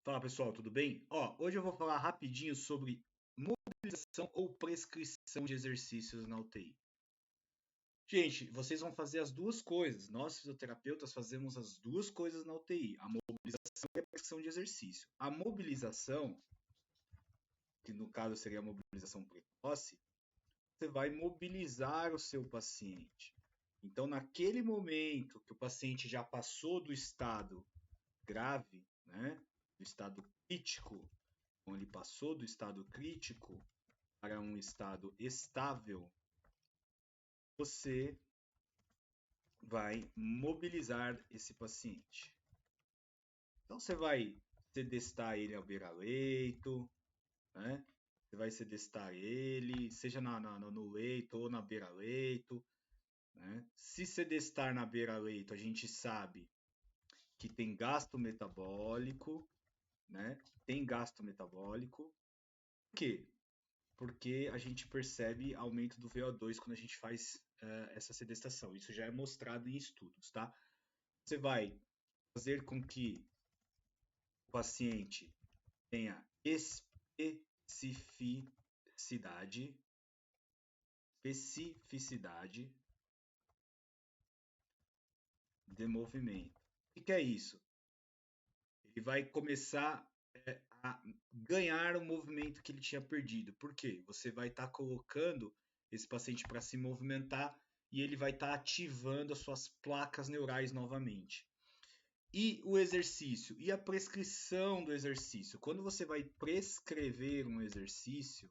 Fala pessoal, tudo bem? Hoje eu vou falar rapidinho sobre mobilização ou prescrição de exercícios na UTI. Gente, vocês vão fazer as duas coisas. Nós, fisioterapeutas, fazemos as duas coisas na UTI: a mobilização e a prescrição de exercício. A mobilização, que no caso seria a mobilização precoce, você vai mobilizar o seu paciente. Então, naquele momento que o paciente já passou do estado grave, né, do estado crítico, então ele passou do estado crítico para um estado estável, você vai mobilizar esse paciente. Então você vai sedestar ele ao beira-leito, né? Você vai sedestar ele, seja no leito ou na beira-leito, né? Se sedestar na beira-leito, a gente sabe que tem gasto metabólico, né? Tem gasto metabólico. Por quê? Porque a gente percebe aumento do VO2 quando a gente faz essa sedestação. Isso já é mostrado em estudos, tá? Você vai fazer com que o paciente tenha especificidade de movimento. O que é isso? Ele vai começar a ganhar o movimento que ele tinha perdido. Por quê? Você vai estar colocando esse paciente para se movimentar e ele vai estar ativando as suas placas neurais novamente. E o exercício? E a prescrição do exercício? Quando você vai prescrever um exercício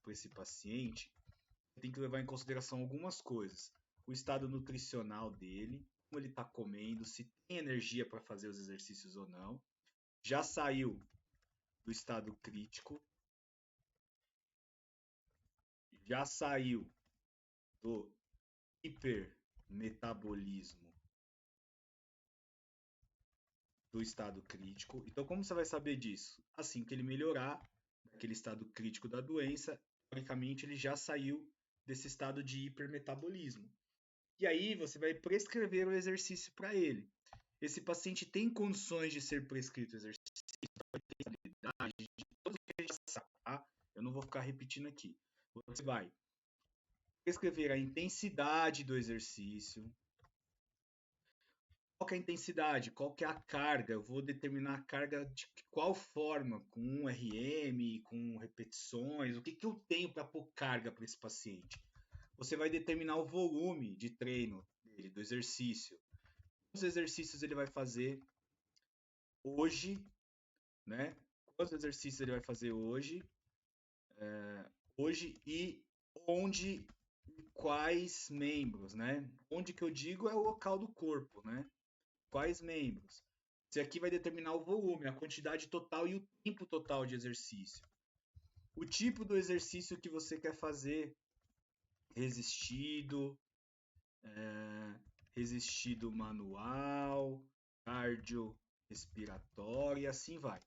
para esse paciente, você tem que levar em consideração algumas coisas. O estado nutricional dele, como ele está comendo, se tem energia para fazer os exercícios ou não. Já saiu do estado crítico, já saiu do hipermetabolismo do estado crítico. Então, como você vai saber disso? Assim que ele melhorar daquele estado crítico da doença, teoricamente ele já saiu desse estado de hipermetabolismo. E aí você vai prescrever o exercício para ele. Esse paciente tem condições de ser prescrito exercício, de tudo que a gente sabe, tá? Eu não vou ficar repetindo aqui. Você vai prescrever a intensidade do exercício. Qual que é a intensidade? Qual que é a carga? Eu vou determinar a carga de qual forma? Com um RM, com repetições? O que eu tenho para pôr carga para esse paciente? Você vai determinar o volume de treino dele, do exercício. Quantos exercícios ele vai fazer hoje, né? Quantos exercícios ele vai fazer hoje, e onde, quais membros, né? Onde que eu digo é o local do corpo, né? Quais membros? Isso aqui vai determinar o volume, a quantidade total e o tempo total de exercício. O tipo do exercício que você quer fazer, resistido, resistido manual, cardiorrespiratório e assim vai.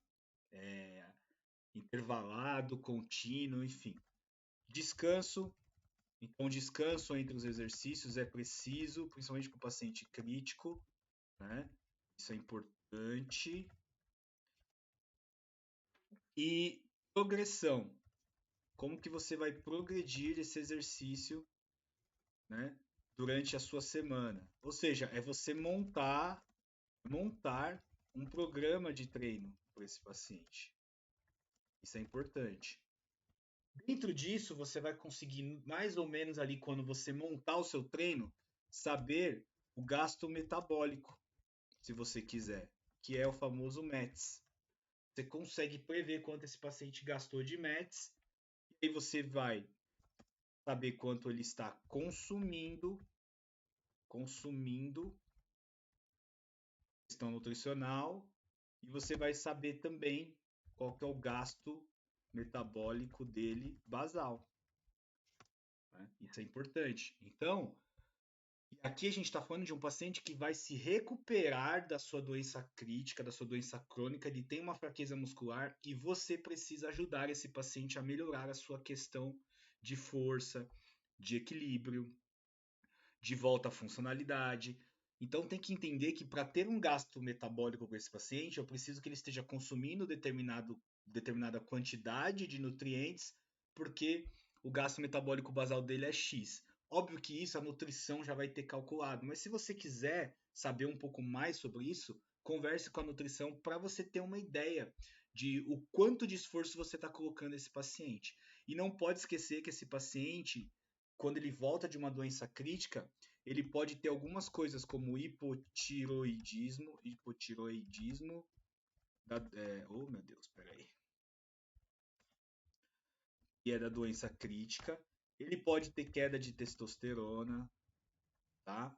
Intervalado, contínuo, enfim. Descanso. Então, descanso entre os exercícios é preciso, principalmente para o paciente crítico, né? Isso é importante. E progressão. Como que você vai progredir esse exercício, né, durante a sua semana? Ou seja, é você montar um programa de treino para esse paciente. Isso é importante. Dentro disso, você vai conseguir mais ou menos ali quando você montar o seu treino, saber o gasto metabólico, se você quiser, que é o famoso METs. Você consegue prever quanto esse paciente gastou de METs, e aí você vai saber quanto ele está consumindo questão nutricional, e você vai saber também qual que é o gasto metabólico dele basal, né? Isso é importante. Então, aqui a gente está falando de um paciente que vai se recuperar da sua doença crítica, da sua doença crônica, ele tem uma fraqueza muscular e você precisa ajudar esse paciente a melhorar a sua questão de força, de equilíbrio, de volta à funcionalidade. Então tem que entender que para ter um gasto metabólico com esse paciente, eu preciso que ele esteja consumindo determinada quantidade de nutrientes, porque o gasto metabólico basal dele é X. Óbvio que isso a nutrição já vai ter calculado, mas se você quiser saber um pouco mais sobre isso, converse com a nutrição para você ter uma ideia de o quanto de esforço você está colocando esse paciente. E não pode esquecer que esse paciente, quando ele volta de uma doença crítica, ele pode ter algumas coisas como hipotiroidismo, oh meu Deus, peraí, que é da doença crítica. Ele pode ter queda de testosterona, tá?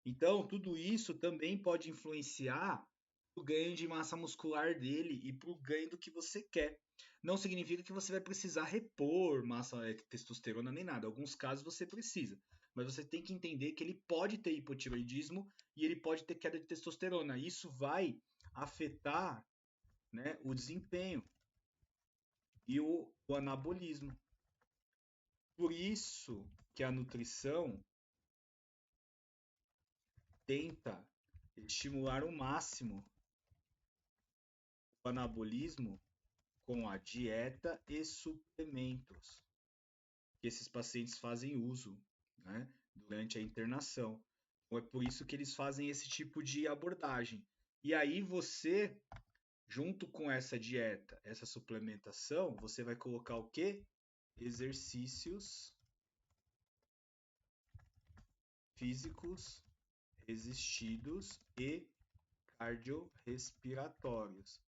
Então, tudo isso também pode influenciar o ganho de massa muscular dele e para o ganho do que você quer. Não significa que você vai precisar repor massa, testosterona nem nada. Em alguns casos você precisa. Mas você tem que entender que ele pode ter hipotiroidismo e ele pode ter queda de testosterona. Isso vai afetar, né, o desempenho e o anabolismo. Por isso que a nutrição tenta estimular o máximo o anabolismo com a dieta e suplementos que esses pacientes fazem uso, né, durante a internação. Então é por isso que eles fazem esse tipo de abordagem. E aí você, junto com essa dieta, essa suplementação, você vai colocar o quê? Exercícios físicos resistidos e cardiorrespiratórios.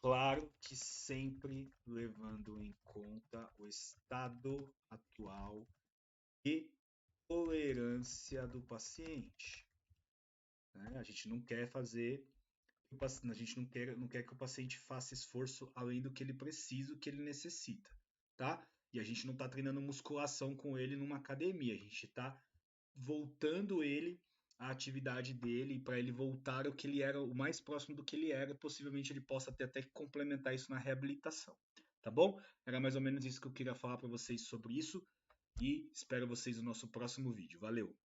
Claro que sempre levando em conta o estado atual e tolerância do paciente, né? A gente não quer fazer, a gente não quer que o paciente faça esforço além do que ele precisa, o que ele necessita, tá? E a gente não está treinando musculação com ele numa academia, a gente está voltando ele à atividade dele para ele voltar ao que ele era, o mais próximo do que ele era, possivelmente ele possa até que complementar isso na reabilitação, tá bom? Era mais ou menos isso que eu queria falar para vocês sobre isso e espero vocês no nosso próximo vídeo. Valeu!